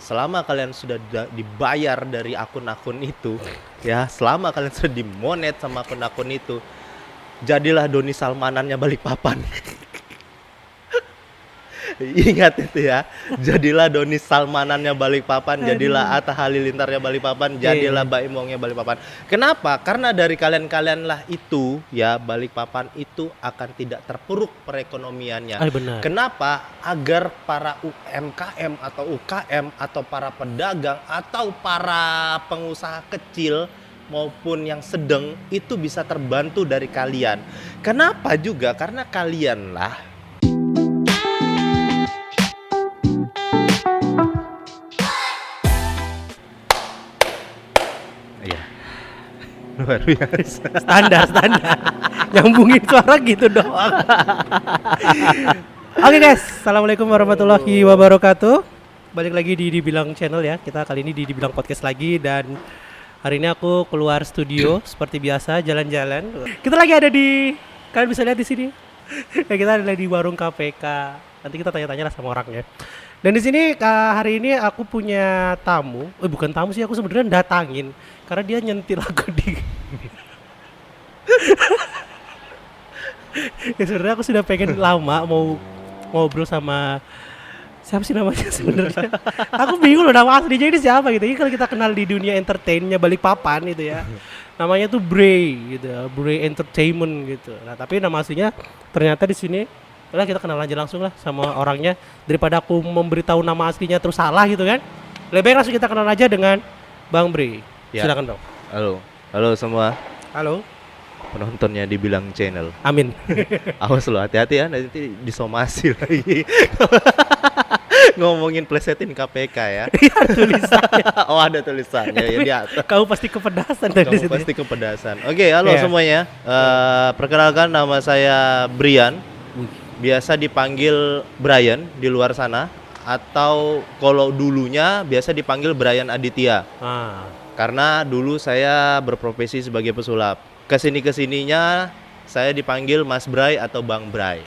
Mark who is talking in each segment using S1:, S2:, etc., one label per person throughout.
S1: selama kalian sudah dibayar dari akun-akun itu, ya, selama kalian sudah dimonet sama akun-akun itu, jadilah Doni Salmanannya Balikpapan. Ingat itu ya, jadilah Doni Salmanannya Balikpapan, jadilah Atta Halilintarnya Balikpapan, jadilah Baimongnya Balikpapan. Kenapa? Karena dari kalian-kalian lah itu ya, Balikpapan itu akan tidak terpuruk perekonomiannya.
S2: Benar.
S1: Kenapa? Agar para UMKM atau UKM atau para pedagang atau para pengusaha kecil maupun yang sedang itu bisa terbantu dari kalian. Kenapa juga? Karena kalianlah luar biasa.
S2: Standar nyambungin suara gitu doang. Oke guys, assalamualaikum warahmatullahi wabarakatuh. Balik lagi di Dibilang Channel ya. Kita kali ini di Dibilang Podcast lagi. Dan hari ini aku keluar studio seperti biasa, jalan-jalan. Kita lagi ada di, kalian bisa lihat di sini. Kita ada di warung KPK. Nanti kita tanya-tanya lah sama orangnya. Dan di sini hari ini aku punya tamu. Bukan tamu sih, aku sebenarnya datangin karena dia nyentil aku di ya sebenarnya aku sudah pengen lama mau ngobrol sama siapa sih namanya sebenarnya. Aku bingung loh nama aslinya ini siapa gitu. Ini kalau kita kenal di dunia entertainnya Balikpapan gitu ya. Namanya tuh Bray gitu, Bray Entertainment gitu. Nah, tapi nama aslinya ternyata di sini kita kenal aja langsung lah sama orangnya daripada aku memberitahu nama aslinya terus salah gitu kan. Lebih baik langsung kita kenal aja dengan Bang Bray. Ya. Silakan dong.
S1: Halo semua.
S2: Halo.
S1: Penontonnya Dibilang Channel.
S2: Amin.
S1: Awas lo, hati-hati ya, nanti disomasi lagi. Ngomongin plesetin KPK ya.
S2: Iya tulisannya.
S1: Oh ada tulisannya ya di atas.
S2: Kamu pasti kepedasan dari situ.
S1: Kamu pasti kepedasan. Oke, halo semuanya. Perkenalkan, nama saya Brian. Biasa dipanggil Brian di luar sana. Atau kalau dulunya biasa dipanggil Brian Aditya. Karena dulu saya berprofesi sebagai pesulap. Kesininya saya dipanggil Mas Bray atau Bang Bray.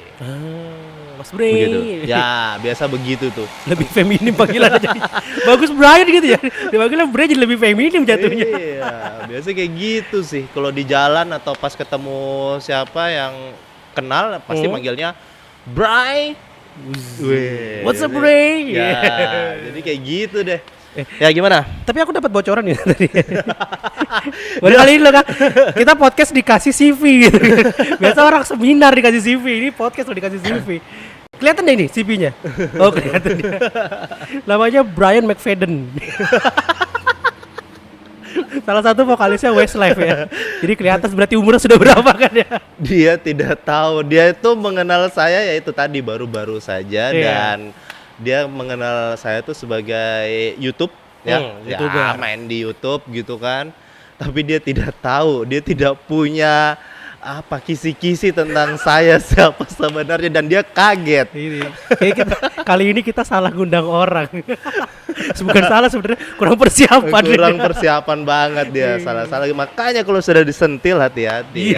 S2: Mas Bray.
S1: Begitu. Ya, biasa begitu tuh.
S2: Lebih feminim panggilannya jadi. Bagus Brian gitu ya. Dipanggilnya Bray jadi lebih feminim jatuhnya.
S1: Iya, biasa kayak gitu sih. Kalau di jalan atau pas ketemu siapa yang kenal pasti manggilnya Bray.
S2: What's up Bray?
S1: Ya, jadi kayak gitu deh. Ya gimana?
S2: Tapi aku dapat bocoran ya tadi. Baru kali ini loh kan, kita podcast dikasih CV gitu. Biasa orang seminar dikasih CV, ini podcast lo dikasih CV. Kelihatan deh ini CV-nya. Oh kelihatan dia. Namanya Brian McFadden. Salah satu vokalisnya Westlife ya. Jadi kelihatan berarti umurnya sudah berapa kan ya?
S1: Dia tidak tahu. Dia itu mengenal saya yaitu tadi baru-baru saja dan dia mengenal saya tuh sebagai YouTube ya, main di YouTube gitu kan. Tapi dia tidak tahu, dia tidak punya apa kisi-kisi tentang saya siapa sebenarnya dan dia kaget.
S2: Kali ini kita salah ngundang orang. Bukan salah sebenarnya, kurang persiapan.
S1: Kurang persiapan banget dia, salah-salah. Makanya kalau sudah disentil hati-hati.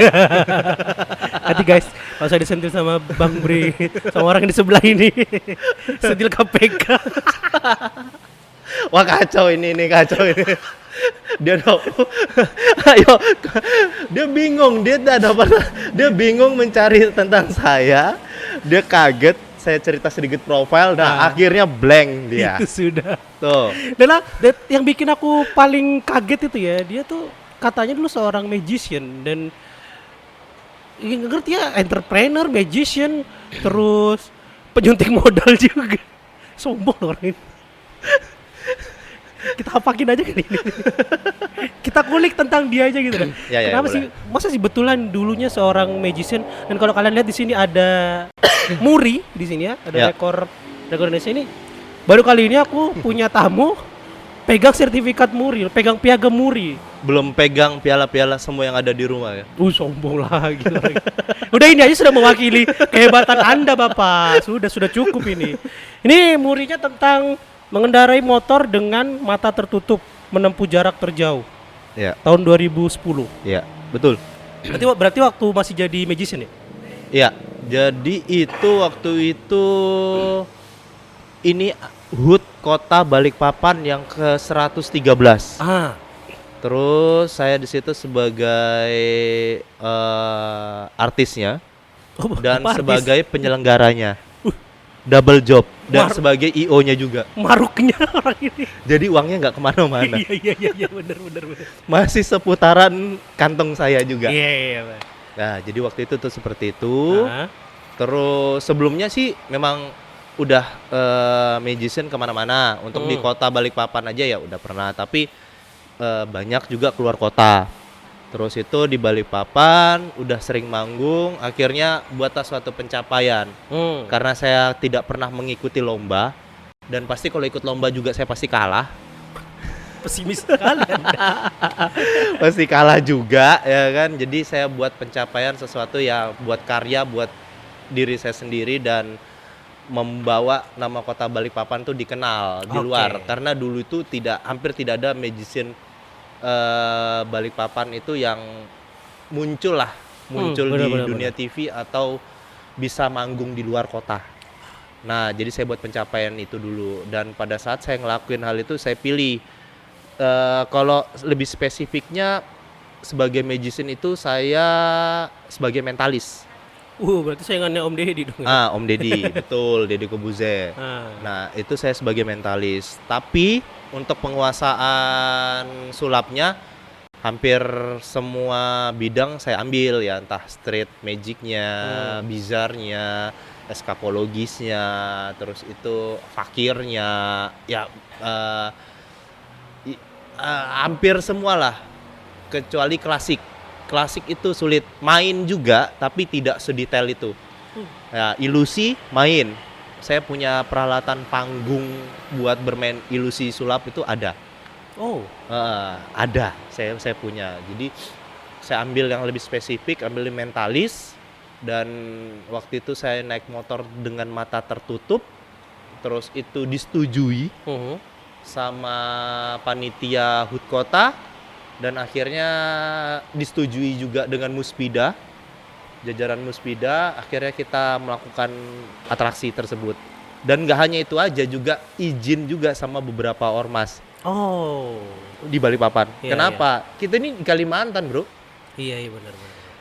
S2: Hati guys, kalau saya disentil sama Bang Bri, sama orang di sebelah ini, sentil KPK.
S1: Wah kacau ini kacau ini. Dia ayo, dia bingung, dia bingung mencari tentang saya, dia kaget. Saya cerita sedikit profil, akhirnya blank dia.
S2: Itu sudah.
S1: Tuh.
S2: Dan yang bikin aku paling kaget itu ya, dia tuh katanya dulu seorang magician dan ngerti ya, entrepreneur, magician, terus penyuntik modal juga. Sombong orang ini. Kita apakin aja kali ini. Kita kulik tentang dia aja gitu kan. Kenapa sih? Masa sih betulan dulunya seorang magician, dan kalau kalian lihat di sini ada muri di sini ya, ada rekor Indonesia ini. Baru kali ini aku punya tamu pegang sertifikat muri, pegang piagam muri.
S1: Belum pegang piala-piala semua yang ada di rumah ya.
S2: Sombong lagi. Udah ini aja sudah mewakili kehebatan Anda Bapak. Sudah cukup ini. Ini murinya tentang mengendarai motor dengan mata tertutup menempuh jarak terjauh.
S1: Ya.
S2: Tahun 2010.
S1: Iya, betul.
S2: Berarti waktu masih jadi magician ya?
S1: Iya. Jadi itu waktu itu ini HUT Kota Balikpapan yang ke-113.
S2: Ah,
S1: Terus saya di situ sebagai artisnya dan
S2: apa artis?
S1: sebagai penyelenggaranya. Double job dan
S2: Mar-
S1: sebagai IO-nya juga.
S2: Maruknya orang ini.
S1: Jadi uangnya nggak kemana-mana.
S2: Iya, bener.
S1: Masih seputaran kantong saya juga.
S2: Iya.
S1: Nah, jadi waktu itu tuh seperti itu.
S2: Ah,
S1: Terus sebelumnya sih memang udah magician kemana-mana. Untuk di kota Balikpapan aja ya udah pernah. Tapi banyak juga keluar kota. Terus itu di Balikpapan udah sering manggung. Akhirnya buatlah suatu pencapaian. Karena saya tidak pernah mengikuti lomba. Dan pasti kalau ikut lomba juga saya pasti kalah.
S2: Pesimis sekali Anda.
S1: Pasti kalah juga ya kan. Jadi saya buat pencapaian sesuatu ya, buat karya buat diri saya sendiri dan membawa nama kota Balikpapan tuh dikenal di luar. Karena dulu itu hampir tidak ada magician Balikpapan itu yang muncul di dunia TV atau bisa manggung di luar kota. Nah, jadi saya buat pencapaian itu dulu dan pada saat saya ngelakuin hal itu saya pilih kalau lebih spesifiknya sebagai magician itu saya sebagai mentalis.
S2: Berarti saingannya Om Deddy dong.
S1: Om Deddy, betul, Deddy Kobuzer. Nah, itu saya sebagai mentalis. Tapi untuk penguasaan sulapnya hampir semua bidang saya ambil ya, entah street magicnya, bizarnya, eskapologisnya, terus itu fakirnya, ya hampir semua lah, kecuali klasik. Klasik itu sulit main juga, tapi tidak sedetail itu. Ya, ilusi main. Saya punya peralatan panggung buat bermain ilusi sulap itu ada. Ada. Saya punya. Jadi saya ambil yang lebih spesifik, ambil mentalis. Dan waktu itu saya naik motor dengan mata tertutup. Terus itu disetujui sama panitia HUT Kota. Dan akhirnya disetujui juga dengan Muspida, jajaran Muspida. Akhirnya kita melakukan atraksi tersebut. Dan gak hanya itu aja, juga izin juga sama beberapa ormas di Balikpapan. Kenapa? Kita ini di Kalimantan, bro.
S2: Iya benar.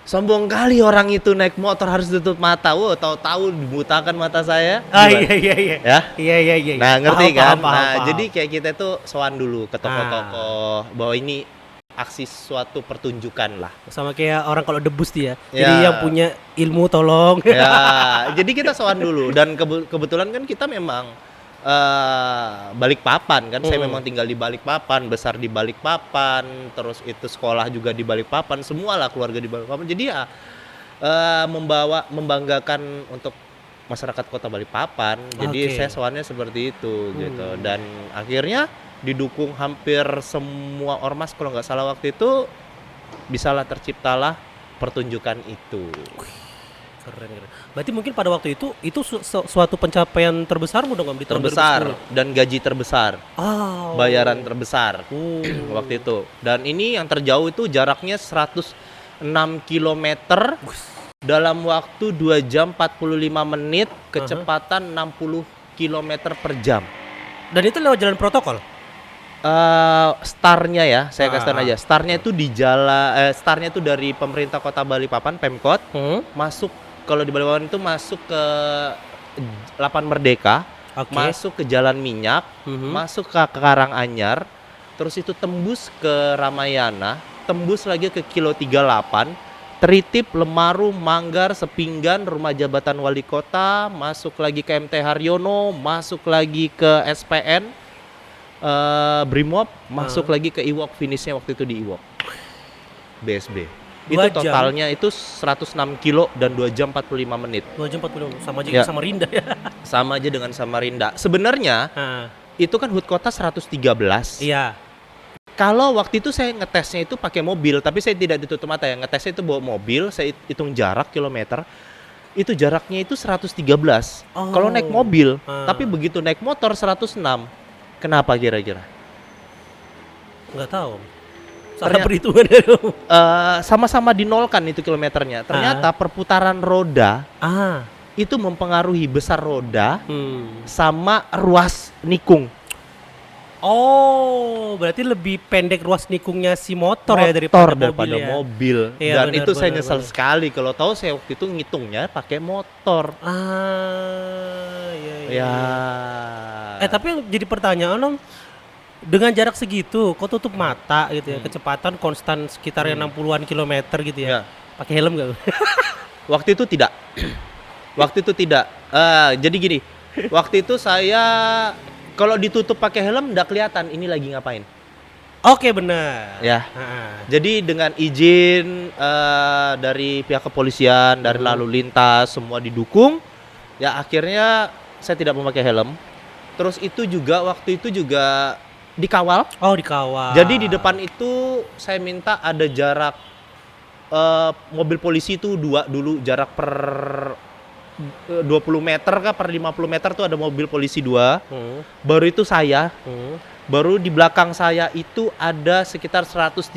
S1: Sombong kali orang itu naik motor harus tutup mata. Tahu dibutakan mata saya.
S2: Iya.
S1: Ya?
S2: Iya.
S1: Nah, ngerti kan?
S2: Paham.
S1: Jadi kayak kita tuh sowan dulu ke toko-toko bahwa ini aksi suatu pertunjukan lah.
S2: Sama kayak orang kalau debus dia. Jadi yang punya ilmu tolong.
S1: Ya, jadi kita sowan dulu dan kebetulan kan kita memang Balikpapan kan. Saya memang tinggal di Balikpapan, besar di Balikpapan, terus itu sekolah juga di Balikpapan, semualah keluarga di Balikpapan. Jadi ya membanggakan untuk masyarakat Kota Balikpapan. Jadi saya sowannya seperti itu gitu. Dan akhirnya didukung hampir semua ormas kalau nggak salah waktu itu, bisalah terciptalah pertunjukan itu.
S2: Keren. Berarti mungkin pada waktu itu suatu pencapaian terbesarmu dong, di tahun
S1: terbesar 2010. Dan gaji terbesar, bayaran terbesar waktu itu. Dan ini yang terjauh itu jaraknya 106 km dalam waktu 2 jam 45 menit, kecepatan 60 km per jam.
S2: Dan itu lewat jalan protokol?
S1: Startnya ya, saya kasih aja. Startnya itu di jalan, startnya itu dari pemerintah Kota Balikpapan, Pemkot, masuk kalau di Balikpapan itu masuk ke Lapan Merdeka, masuk ke Jalan Minyak, masuk ke Karanganyar, terus itu tembus ke Ramayana, tembus lagi ke Kilo 38, Tritip, Lemaru, Manggar, Sepinggan, Rumah Jabatan Wali Kota, masuk lagi ke MT Haryono, masuk lagi ke SPN, Brimob, masuk lagi ke Iwok, finishnya waktu itu di Iwok, BSB. Itu totalnya itu 106 kilo dan 2 jam 45 menit.
S2: 2 jam 45, sama aja dengan Samarinda ya.
S1: Sama aja dengan Samarinda. Sebenarnya itu kan HUT Kota 113.
S2: Iya.
S1: Kalau waktu itu saya ngetesnya itu pakai mobil, tapi saya tidak ditutup mata ya. Ngetesnya itu bawa mobil, saya hitung jarak kilometer. Itu jaraknya itu 113. Kalau naik mobil, tapi begitu naik motor 106. Kenapa kira-kira?
S2: Nggak tahu. Salah perhitungannya.
S1: Sama-sama dinolkan itu kilometernya. Ternyata perputaran roda itu mempengaruhi besar roda
S2: Hmm.
S1: sama ruas nikung.
S2: Oh, berarti lebih pendek ruas nikungnya si motor ya
S1: Motor
S2: daripada
S1: daripada
S2: mobil ya.
S1: mobil.
S2: Iya,
S1: Dan
S2: benar,
S1: itu saya
S2: benar,
S1: nyesal
S2: benar.
S1: sekali. Kalau tahu saya waktu itu ngitungnya pakai motor.
S2: Iya, iya.
S1: Ya.
S2: Tapi jadi pertanyaan Om, dengan jarak segitu, kau tutup mata gitu ya, kecepatan konstan sekitar 60-an kilometer gitu
S1: Ya.
S2: ya. Pakai helm gak?
S1: Waktu itu tidak. Waktu itu tidak. Jadi gini, waktu itu saya kalau ditutup pakai helm nggak kelihatan ini lagi ngapain.
S2: Oke, benar.
S1: Ya.
S2: Ah.
S1: Jadi dengan izin dari pihak kepolisian, dari lalu lintas semua didukung, ya akhirnya saya tidak memakai helm. Terus itu juga waktu itu juga dikawal.
S2: Oh, dikawal.
S1: Jadi di depan itu saya minta ada jarak mobil polisi itu dua dulu jarak per 20 meter kah per 50 meter tuh ada mobil polisi dua.
S2: Hmm.
S1: Baru itu saya.
S2: Hmm.
S1: Baru di belakang saya itu ada sekitar 113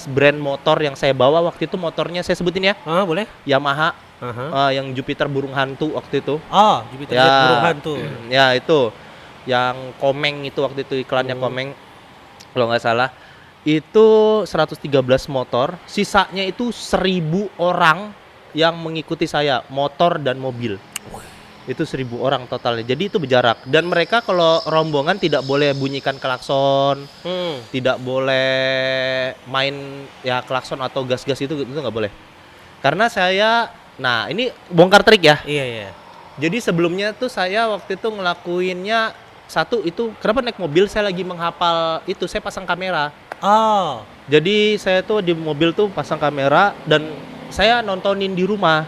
S1: brand motor yang saya bawa waktu itu, motornya saya sebutin ya.
S2: Boleh?
S1: Yamaha
S2: Aha.
S1: yang Jupiter burung hantu waktu itu.
S2: Oh, Jupiter Jet burung hantu.
S1: Ya itu. Yang Komeng itu waktu itu iklannya Komeng. Kalau nggak salah. Itu 113 motor, sisanya itu 1.000 orang yang mengikuti saya, motor dan mobil. Itu 1.000 orang totalnya. Jadi itu berjarak. Dan mereka kalau rombongan tidak boleh bunyikan klakson, tidak boleh main ya klakson atau gas-gas itu nggak boleh. Karena saya, nah ini bongkar trik ya.
S2: Iya, iya.
S1: Jadi sebelumnya tuh saya waktu itu ngelakuinnya satu itu kenapa naik mobil saya lagi menghafal itu, saya pasang kamera.
S2: Oh.
S1: Jadi saya tuh di mobil tuh pasang kamera dan saya nontonin di rumah.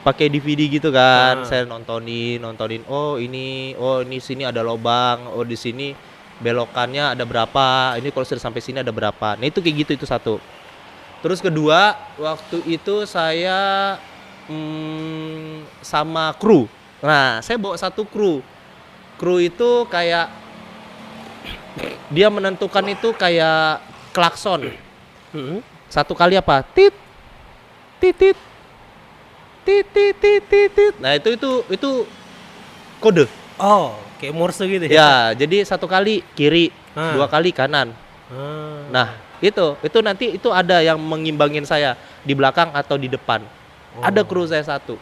S1: Pakai DVD gitu kan. Saya nontonin. Oh ini sini ada lobang. Oh di sini belokannya ada berapa. Ini kalau sudah sampai sini ada berapa. Nah itu kayak gitu, itu satu. Terus kedua, waktu itu saya sama kru. Nah, saya bawa satu kru. Kru itu kayak dia menentukan itu kayak klakson. Satu kali apa? Tit tit tit tit tit tit tit tit. Nah, itu kode.
S2: Oh, kayak Morse gitu ya.
S1: Ya, jadi satu kali kiri, dua kali kanan. Nah, itu nanti itu ada yang mengimbangin saya di belakang atau di depan. Ada kru saya satu.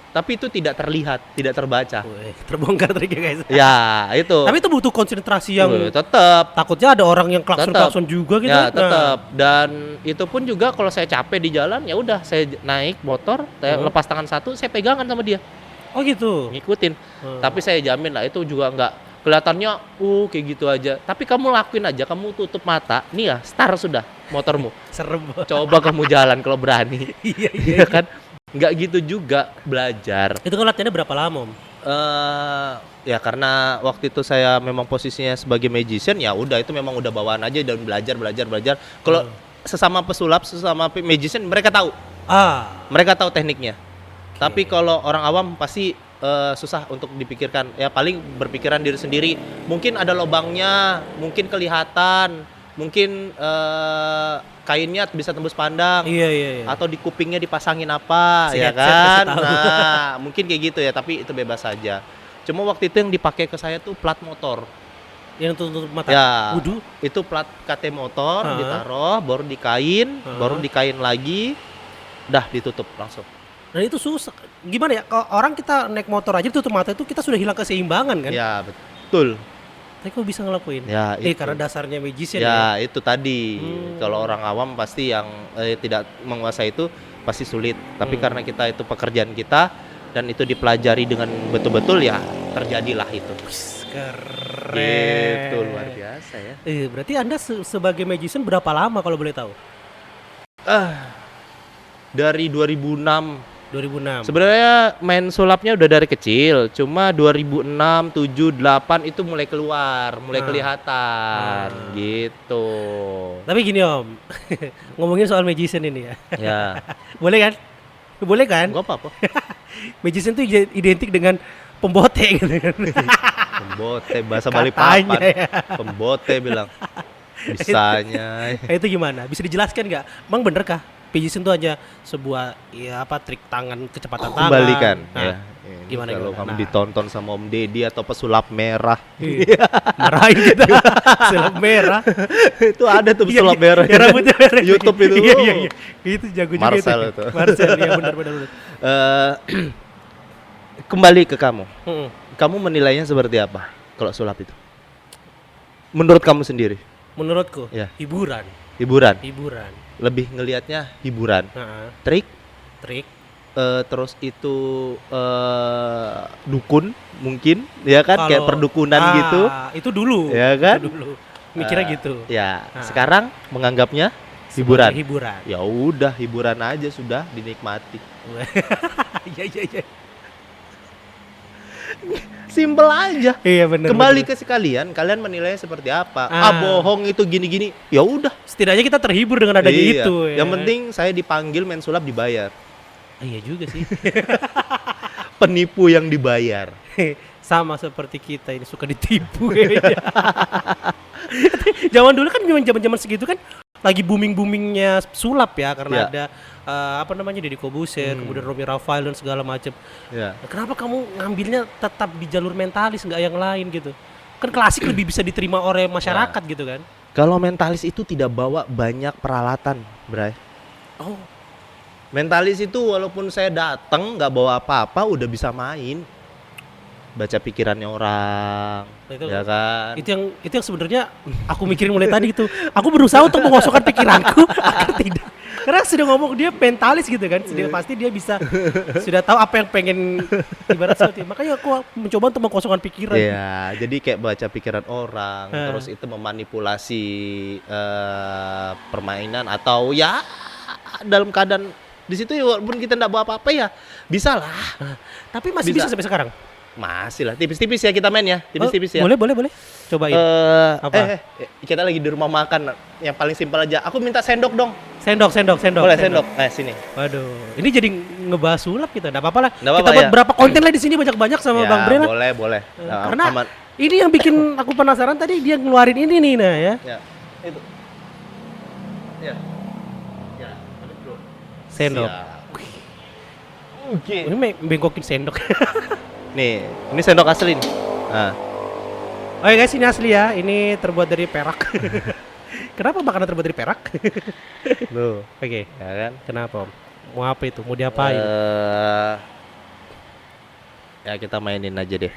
S1: Tapi itu tidak terlihat, tidak terbaca.
S2: Terbongkar triknya guys.
S1: Ya, itu.
S2: Tapi itu butuh konsentrasi yang
S1: tetap.
S2: takutnya ada orang yang klakson juga gitu.
S1: Ya, tetap. Dan itu pun juga kalau saya capek di jalan, ya udah saya naik motor, saya lepas tangan satu, saya pegangan sama dia.
S2: Oh gitu.
S1: Ngikutin. Tapi saya jamin lah itu juga enggak kelihatannya kayak gitu aja. Tapi kamu lakuin aja, kamu tutup mata. Nih ya, start sudah motormu.
S2: Serem.
S1: Coba kamu jalan kalau berani.
S2: Iya
S1: kan? Nggak gitu juga belajar.
S2: Itu kan latihannya berapa lama, Om?
S1: Ya karena waktu itu saya memang posisinya sebagai magician, ya udah itu memang udah bawaan aja dan belajar. Kalau sesama pesulap, sesama magician mereka tahu. Mereka tahu tekniknya. Tapi kalau orang awam pasti susah untuk dipikirkan. Ya paling berpikiran diri sendiri. Mungkin ada lubangnya, mungkin kelihatan, mungkin kainnya bisa tembus pandang.
S2: Iya.
S1: Atau di kupingnya dipasangin apa,
S2: Si
S1: ya
S2: headset
S1: kan?
S2: kasih tahu.
S1: Nah, mungkin kayak gitu ya, tapi itu bebas saja. Cuma waktu itu yang dipakai ke saya tuh plat motor.
S2: Yang tutup mata.
S1: Ya,
S2: Wudu.
S1: itu plat KT motor, ditaruh, baru dikain lagi, dah ditutup langsung.
S2: Dan itu susah. Gimana ya? Kalau orang kita naik motor aja tutup mata itu kita sudah hilang keseimbangan kan?
S1: Ya, betul.
S2: Tapi kok bisa ngelakuin?
S1: Ya, itu.
S2: Karena dasarnya magician
S1: Ya, itu tadi. Kalau orang awam pasti yang tidak menguasai itu pasti sulit. Tapi karena kita itu pekerjaan kita dan itu dipelajari dengan betul-betul, ya terjadilah itu.
S2: Keren.
S1: Gitu, luar biasa ya.
S2: Berarti Anda sebagai magician berapa lama kalau boleh tahu?
S1: Dari 2006.
S2: 2006.
S1: Sebenarnya main sulapnya udah dari kecil, cuma 2006, 7, 8 itu mulai keluar, mulai kelihatan gitu.
S2: Tapi gini Om, ngomongin soal magician ini ya.
S1: Ya.
S2: Boleh kan? Boleh kan?
S1: Enggak apa-apa.
S2: Magician itu identik dengan pembote gitu kan.
S1: Pembote bahasa Balikpapan.
S2: Ya.
S1: Pembote bilang. Bisanya.
S2: Itu gimana? Bisa dijelaskan nggak? Emang bener kah? pijisan itu hanya sebuah ya apa trik tangan, kecepatan tangan.
S1: Kembalikan
S2: Nah,
S1: ya. Ini
S2: gimana,
S1: kalau
S2: gimana?
S1: kamu
S2: Nah.
S1: ditonton sama Om Deddy atau pesulap merah.
S2: Iya. Marahin kita. Sulap merah.
S1: Itu ada tuh
S2: Iya,
S1: pesulap
S2: iya.
S1: merah.
S2: Ya, rambutnya merah.
S1: YouTube itu.
S2: Iya, iya, iya. Itu jago juga
S1: Marcel itu.
S2: Marcel, iya benar.
S1: Eh, kembali ke kamu.
S2: Mm-mm.
S1: Kamu menilainya seperti apa kalau sulap itu? Menurut kamu sendiri?
S2: Menurutku,
S1: Ya.
S2: hiburan.
S1: Hiburan. Lebih ngelihatnya hiburan.
S2: Nah,
S1: Trik,
S2: trik.
S1: terus itu dukun mungkin, ya kan? Kayak perdukunan gitu.
S2: Itu dulu.
S1: Ya kan?
S2: Itu dulu. Mikirnya gitu.
S1: Ya,
S2: Nah.
S1: sekarang menganggapnya hiburan.
S2: Sebagai hiburan.
S1: Ya udah, hiburan aja sudah dinikmati.
S2: Iya.
S1: Simpel aja.
S2: Iya benar.
S1: Kembali ke sekalian, kalian menilainya seperti apa? Bohong itu gini-gini. Ya udah.
S2: Setidaknya kita terhibur dengan adanya
S1: Iya.
S2: itu. Ya.
S1: Yang penting saya dipanggil main sulap dibayar.
S2: Iya juga sih.
S1: Penipu yang dibayar.
S2: Sama seperti kita ini suka ditipu kayaknya. Zaman dulu kan memang zaman-zaman segitu kan lagi booming-boomingnya sulap ya karena
S1: Ya.
S2: ada apa namanya Deddy Corbuzier, kemudian Romy Rafael dan segala macam.
S1: Ya.
S2: Nah, kenapa kamu ngambilnya tetap di jalur mentalis nggak yang lain gitu? Kan klasik lebih bisa diterima oleh masyarakat gitu kan?
S1: Kalau mentalis itu tidak bawa banyak peralatan, Bray.
S2: Oh,
S1: Mentalis itu walaupun saya datang nggak bawa apa-apa udah bisa main. Baca pikirannya orang,
S2: Itu-
S1: ya kan?
S2: itu yang sebenarnya aku mikirin mulai tadi gitu. Aku berusaha untuk mengosongkan pikiranku agar tidak. Karena sudah ngomong dia mentalis gitu kan, sudah pasti dia bisa sudah tahu apa yang pengen ibarat seperti. Makanya aku mencoba untuk mengosongkan pikiran.
S1: Iya, jadi kayak baca pikiran orang,
S2: Eh.
S1: terus itu memanipulasi permainan atau ya dalam keadaan di situ ya walaupun kita nggak bawa apa-apa ya bisa lah,
S2: Tapi masih bisa
S1: Bisa.
S2: sampai sekarang.
S1: masih lah tipis-tipis ya kita main ya, tipis-tipis ya.
S2: Boleh. Cobain. Apa?
S1: Kita lagi di rumah makan, yang paling simpel aja. Aku minta sendok dong.
S2: Sendok.
S1: Boleh sendok. Sini.
S2: Waduh, ini jadi ngebahas sulap kita. Enggak apa-apa lah.
S1: Nggak apa-apa
S2: Kita buat
S1: ya.
S2: berapa konten lah di sini banyak-banyak sama
S1: Ya,
S2: Bang Bre lah.
S1: boleh. Nah,
S2: Karena
S1: aman.
S2: ini yang bikin aku penasaran tadi dia ngeluarin ini nih nah ya.
S1: Ya, itu. Ya. Ya, ada bro.
S2: Sendok.
S1: Siap. Oke.
S2: Ini bengkokin sendok.
S1: Nih, ini sendok asli nih. Nah,
S2: Oke guys, ini asli ya. Ini terbuat dari perak. Kenapa makanan terbuat dari perak?
S1: tuh,
S2: Oke,
S1: ya kan?
S2: kenapa? Om? Mau apa itu? Mau diapain?
S1: Ya kita mainin aja deh.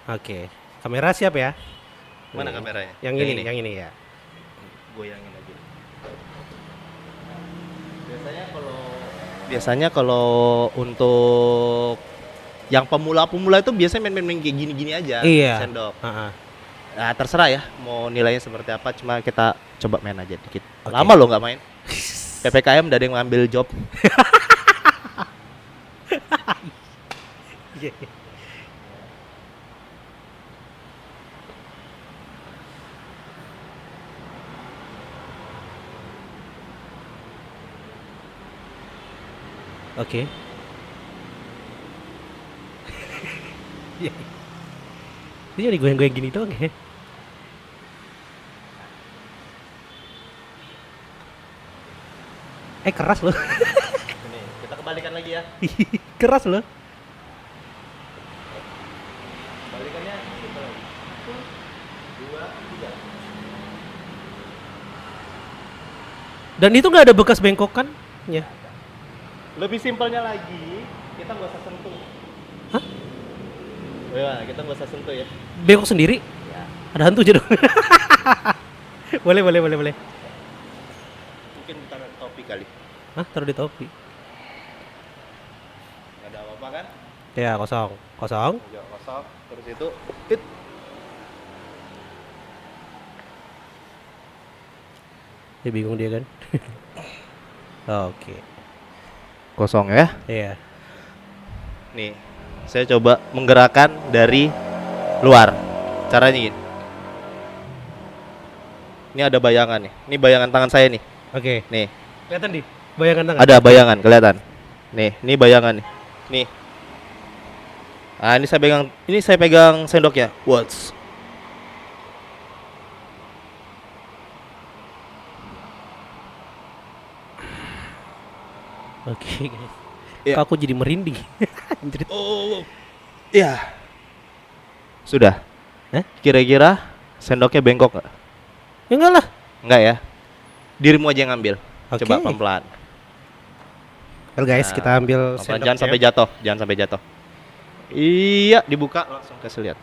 S2: Oke. Kamera siap ya?
S1: Mana kameranya?
S2: Yang ini, yang ini ya.
S1: Goyangin aja. Biasanya kalau untuk yang pemula-pemula itu biasanya main-main kayak gini-gini aja.
S2: Iya.
S1: Sendok.
S2: Heeh.
S1: Nah, terserah ya mau nilainya seperti apa, cuma kita coba main aja dikit.
S2: Oke.
S1: Lama lo nggak main. PPKM udah ada yang ngambil job.
S2: Oke. Iya. Ini jadi goyang-goyang gini doang ya. Keras loh.
S1: Nih, kita kembalikan lagi ya.
S2: Keras loh.
S1: Balikannya kita lagi. 1, 2, 3.
S2: Dan itu nggak ada bekas bengkokan ya.
S1: Lebih simpelnya lagi, kita nggak usah sentuh.
S2: Hah?
S1: Ya, kita nggak usah sentuh ya.
S2: Bengkok sendiri?
S1: Ya.
S2: Ada hantu aja dong. boleh.
S1: Mungkin taruh topi kali.
S2: Hah, taruh di topi.
S1: Nggak ada apa-apa kan?
S2: Ya, kosong.
S1: Ya, kosong. Terus itu,
S2: Dia bingung dia kan. Oke.
S1: kosong ya.
S2: Iya.
S1: Nih, saya coba menggerakkan dari luar. Caranya gini. Ini ada bayangan nih. Ini bayangan tangan saya nih.
S2: Oke.
S1: Nih,
S2: Kelihatan di bayangan tangan.
S1: ada bayangan kelihatan. Nih, ini bayangan nih. Nih. Ah, ini saya pegang sendok ya. Watch.
S2: Oke, guys.
S1: Iya.
S2: Kok aku jadi merinding. Anjir.
S1: Oh, ya. Sudah.
S2: Hah?
S1: Kira-kira sendoknya bengkok nggak?
S2: Ya enggak lah.
S1: Nggak ya? Dirimu aja yang ngambil.
S2: Oke.
S1: Coba pelan-pelan.
S2: Well guys,
S1: Nah,
S2: kita ambil
S1: pelan-pelan,
S2: sendok.
S1: jangan sampai jatuh, jangan sampai jatuh. Iya, dibuka langsung kasih lihat.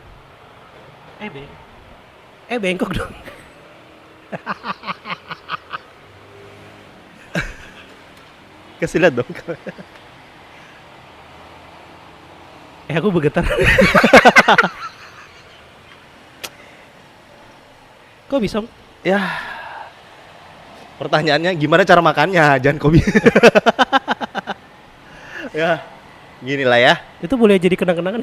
S2: Bengkok dong.
S1: Kasih lihat dong.
S2: Aku bergetar. Kok bisa?
S1: Ya. Pertanyaannya gimana cara makannya? Jangan kopi. Ya, gini lah ya.
S2: Itu boleh jadi kenang-kenangan.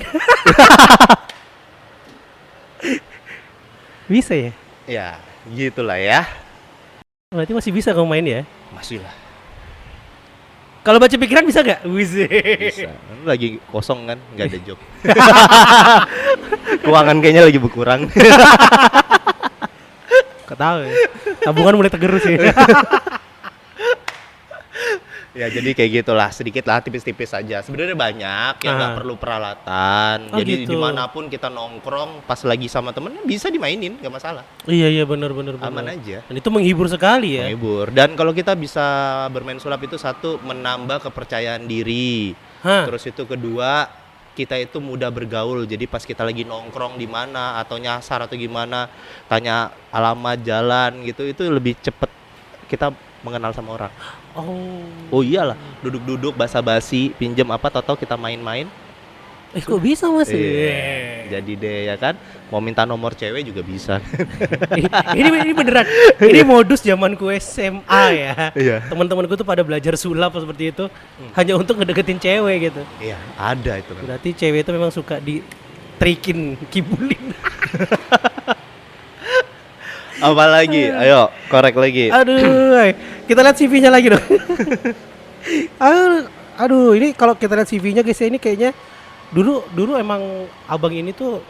S2: Bisa ya?
S1: Ya, gitulah ya.
S2: Berarti masih bisa kamu main ya?
S1: Masih lah.
S2: Kalau baca pikiran bisa nggak? Bisa.
S1: Bisa. Lagi kosong kan, nggak ada job. Keuangan kayaknya lagi berkurang.
S2: Kau tahu ya? Tabungan mulai tergerus ya.
S1: Ya jadi kayak gitulah, sedikit lah, tipis-tipis aja. Sebenarnya banyak ya, nggak perlu peralatan.
S2: Oh,
S1: Jadi
S2: gitu.
S1: dimanapun kita nongkrong, pas lagi sama temennya bisa dimainin, nggak masalah.
S2: Iya benar.
S1: Aman aja.
S2: Dan itu menghibur sekali ya.
S1: Menghibur. Dan kalau kita bisa bermain sulap itu satu, menambah kepercayaan diri.
S2: Hah.
S1: Terus itu kedua, kita itu mudah bergaul. Jadi pas kita lagi nongkrong di mana atau nyasar atau gimana, tanya alamat jalan gitu, itu lebih cepet kita mengenal sama orang. Oh iyalah, duduk-duduk basa-basi, pinjem apa, tahu kita main-main.
S2: Kok bisa mas?
S1: Iya. Jadi deh ya kan, mau minta nomor cewek juga bisa.
S2: ini beneran. Ini modus zamanku SMA ya.
S1: Iya.
S2: Teman-temanku tuh pada belajar sulap seperti itu hanya untuk ngedeketin cewek gitu.
S1: Iya, ada itu kan.
S2: Berarti cewek itu memang suka trikin, kibulin.
S1: Apalagi? Ayo, korek lagi.
S2: Aduh, kita lihat CV-nya lagi dong. Aduh, ini kalau kita lihat CV-nya guys, ini kayaknya dulu emang abang ini tuh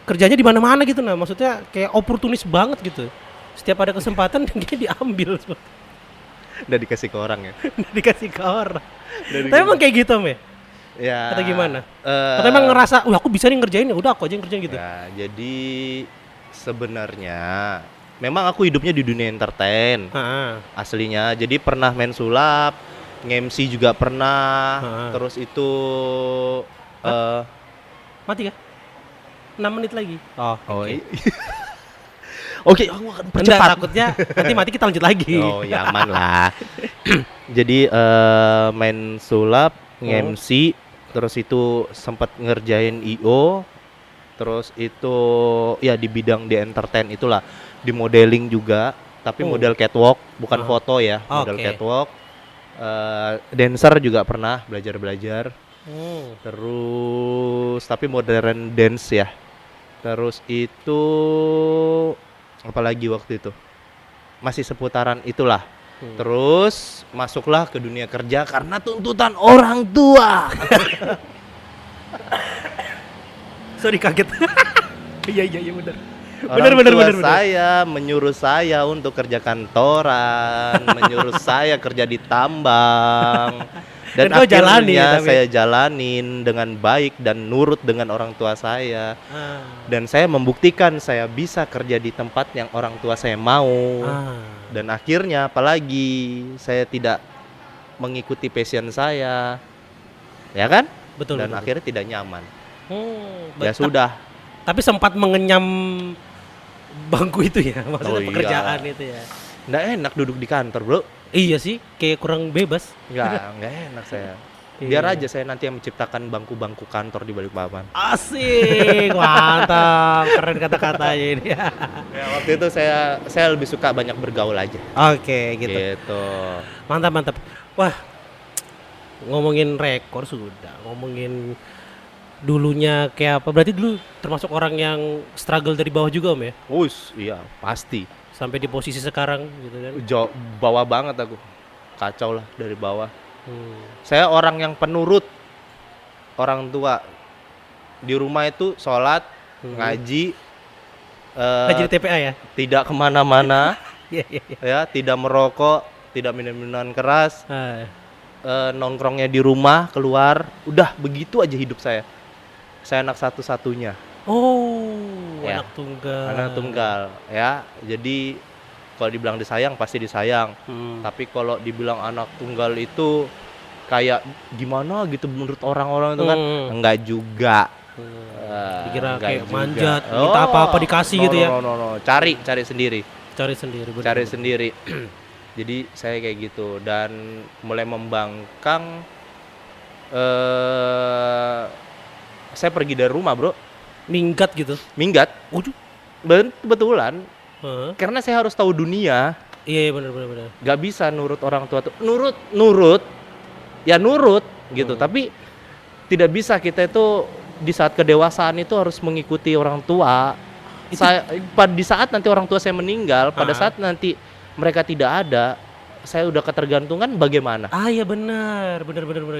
S2: kerjanya di mana-mana gitu, nah maksudnya kayak oportunis banget gitu. Setiap ada kesempatan dia diambil,
S1: Udah dikasih ke orang ya.
S2: dikasih ke orang. Tapi emang kayak gitu Om ya?
S1: Ya.
S2: Atau gimana? Atau emang ngerasa, aku bisa nih ngerjain ya, udah aku aja yang ngerjain gitu.
S1: Ya, jadi sebenarnya memang aku hidupnya di dunia entertain. Aslinya. Jadi pernah main sulap, nge-MC juga pernah. Terus itu
S2: mati kah? 6 menit lagi.
S1: Oke. Oke, aku akan
S2: Enggak,
S1: percepat.
S2: takutnya nanti mati kita lanjut lagi.
S1: Oh, ya aman lah. Jadi main sulap, nge-MC, terus itu sempat ngerjain IO, terus itu ya di bidang di entertain itulah, di modeling juga, tapi model catwalk, bukan foto ya, model catwalk. Dancer juga pernah belajar. Terus tapi modern dance ya. Terus itu apalagi waktu itu masih seputaran itulah. Terus masuklah ke dunia kerja karena tuntutan orang tua.
S2: Sorry kaget. Iya benar.
S1: Orang
S2: Benar.
S1: tua saya menyuruh saya untuk kerja kantoran, menyuruh saya kerja di tambang. Dan
S2: kau jalani
S1: akhirnya
S2: ya, tapi
S1: saya jalanin dengan baik dan nurut dengan orang tua saya. Dan saya membuktikan saya bisa kerja di tempat yang orang tua saya mau. Dan akhirnya apalagi saya tidak mengikuti passion saya. Ya kan?
S2: Betul.
S1: Dan akhirnya tidak nyaman. Ya
S2: Ya
S1: sudah.
S2: Tapi sempat mengenyam bangku itu ya, maksudnya pekerjaan itu ya.
S1: Nggak enak duduk di kantor, bro.
S2: Iya sih, kayak kurang bebas.
S1: Nggak enak saya. Biar aja saya nanti yang menciptakan bangku-bangku kantor di Balikpapan.
S2: Asik, mantap, keren kata-katanya ini.
S1: Ya, waktu itu saya lebih suka banyak bergaul aja.
S2: Oke, gitu. Mantap. Wah, ngomongin rekor sudah, ngomongin dulunya kayak apa? Berarti dulu termasuk orang yang struggle dari bawah juga Om ya?
S1: Iya, pasti.
S2: Sampai di posisi sekarang gitu kan.
S1: Bawah banget aku. Kacau lah dari bawah. Saya orang yang penurut orang tua. Di rumah itu sholat, ngaji,
S2: Ngaji di TPA ya?
S1: tidak kemana-mana.
S2: Iya.
S1: Ya, tidak merokok, tidak minum minuman keras. nongkrongnya di rumah, keluar, udah begitu aja hidup saya. Saya anak satu-satunya.
S2: Oh,
S1: Ya.
S2: anak tunggal.
S1: Anak tunggal ya. Jadi kalau dibilang disayang pasti disayang. Tapi kalau dibilang anak tunggal itu kayak gimana gitu menurut orang-orang itu kan enggak juga.
S2: Dikira
S1: Enggak
S2: kayak
S1: juga.
S2: manjat, minta apa-apa dikasih gitu ya.
S1: No. Cari sendiri.
S2: Cari sendiri. bener.
S1: Cari sendiri. Jadi saya kayak gitu dan mulai membangkang saya pergi dari rumah, Bro.
S2: Minggat gitu.
S1: Minggat.
S2: Waduh.
S1: Kebetulan
S2: Heeh.
S1: karena saya harus tahu dunia.
S2: Iya benar.
S1: Gak bisa nurut orang tua tuh. Nurut gitu. Tapi tidak bisa kita itu di saat kedewasaan itu harus mengikuti orang tua. Di saat nanti orang tua saya meninggal, pada saat nanti mereka tidak ada, saya udah ketergantungan bagaimana?
S2: Iya benar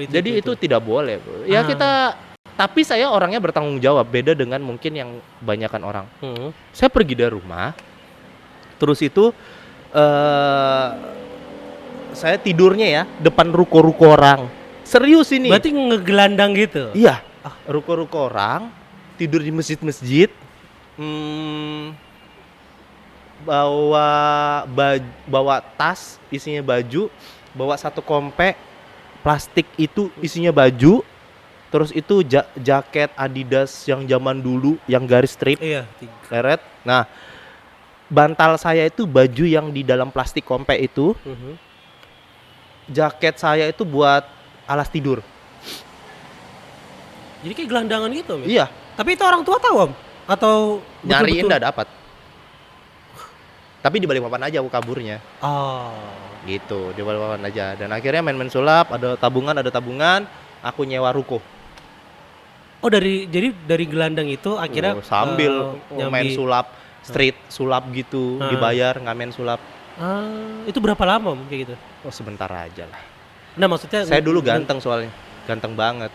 S2: itu.
S1: Jadi itu tidak boleh, Bro. Ya tapi saya orangnya bertanggung jawab, beda dengan mungkin yang banyakan orang. Saya pergi dari rumah, terus itu saya tidurnya ya depan ruko-ruko orang. Serius ini.
S2: Berarti ngegelandang gitu.
S1: Iya, ruko-ruko orang, tidur di masjid-masjid, bawa tas isinya baju, bawa satu kompek plastik itu isinya baju, terus itu jaket Adidas yang zaman dulu yang garis strip,
S2: Iya.
S1: leret. Nah, bantal saya itu baju yang di dalam plastik kompek itu, jaket saya itu buat alas tidur.
S2: Jadi kayak gelandangan gitu, Om.
S1: Iya.
S2: Tapi itu orang tua tahu, Om? Atau
S1: Nyariin
S2: betul-betul?
S1: nggak dapat. Tapi di Balikpapan aja aku kaburnya.
S2: Oh.
S1: Gitu, di Balikpapan aja. Dan akhirnya main-main sulap, ada tabungan, aku nyewa ruko.
S2: Oh, jadi dari gelandang itu akhirnya
S1: Sambil main
S2: nyambi.
S1: sulap, street sulap gitu, dibayar nggak main sulap.
S2: Itu berapa lama, Om, kayak gitu?
S1: Oh, sebentar aja lah.
S2: Nah, maksudnya
S1: Saya dulu ganteng soalnya, ganteng banget.